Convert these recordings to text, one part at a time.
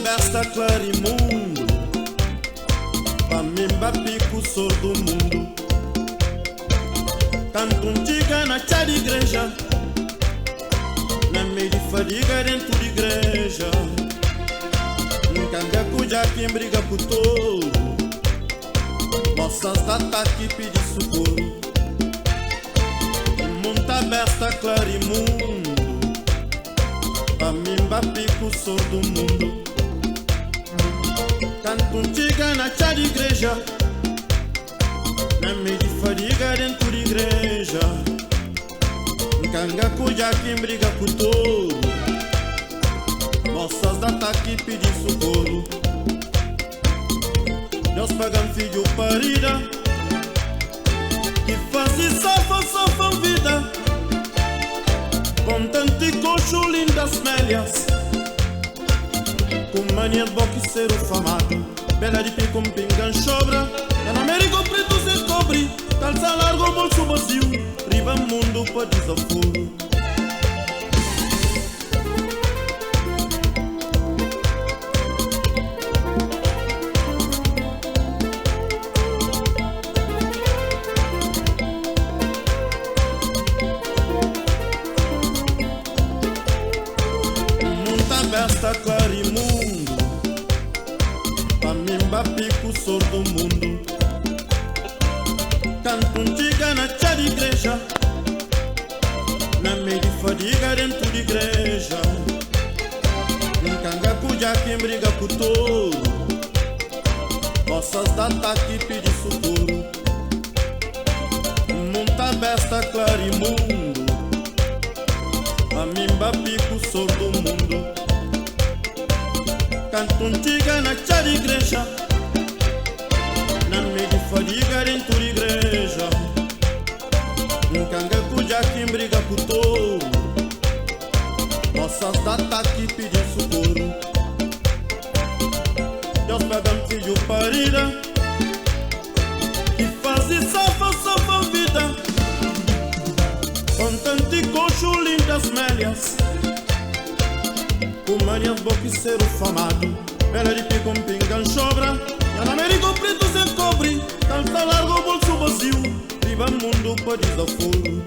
besta clarimundo, pra mim bapico sou do mundo. Canto antiga na chá de igreja, na meio de fadiga dentro de igreja. Canga cuja quem briga por todo, moças da ataque pedir socorro. Monta besta clarimundo, pra mim bapico sou do mundo. Canto antiga na chá de igreja, na meio de fadiga dentro de igreja. Canga cuja quem briga por todo, moças da ataque pedir socorro. Deus paga um filho parida, que faz salva vida. Com tanto coxo lindas melhas, com mania de boxeiro famado, bela de pico, pingan sobra. É na América preto se cobre, calça largo, bolso vazio, riba mundo para desaforo. Besta clarimundo, pra mim bapico sou do mundo. Canto antiga na chá de igreja, na meio de fadiga dentro de igreja. Canga cuja quem briga por todo, moças da ataque pedir socorro. Monta besta clarimundo, pra mim bapico sou do mundo. Canto antiga na chá de igreja, na meio de fadiga dentro de igreja. Canga cuja quem briga por todo, moças da ataque pedir socorro. Deus pega um filho parida, que faz salva vida. Com tanto coxo lindas melhas, com manias boxeiro famado, bela de pico, pingan sobra. É na América preto se cobre, calça largo, bolso vazio, riba mundo para desaforo.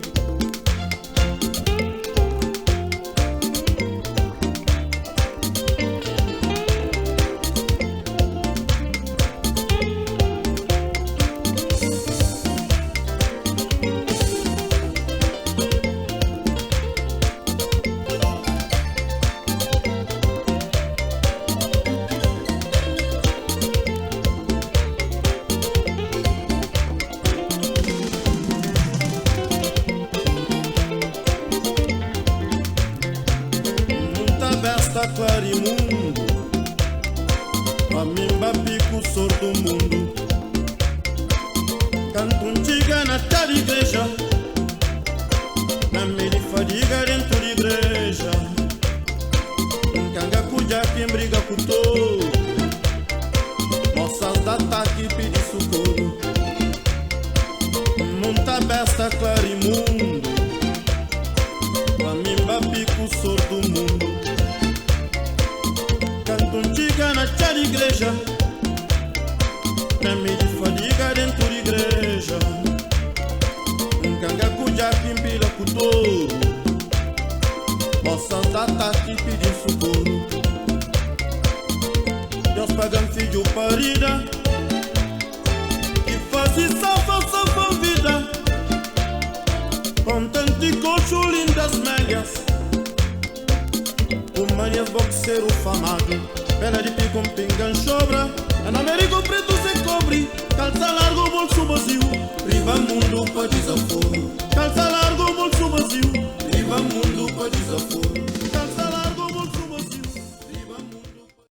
Besta clarimundo, pra mim bapico sou do mundo. Canto antiga na chá de igreja, na meio de fadiga dentro de igreja. Canga cuja quem briga por todo, moças da ataque pedir socorro. Monta besta clarimundo, pra mim bapico sou do mundo. Canto antiga na chá de igreja, na meio de fadiga dentro de igreja. Canga cuja quem briga por todo, moças da ataque pedir socorro. Deus paga um filho parida, que faz salva vida. Com tanto coxo lindas melhas, com manias boxeiro famado, bela de pico, pingan sobra. É na América preto se cobre, calça largo, bolso vazio, riba mundo para desaforo. Calça largo,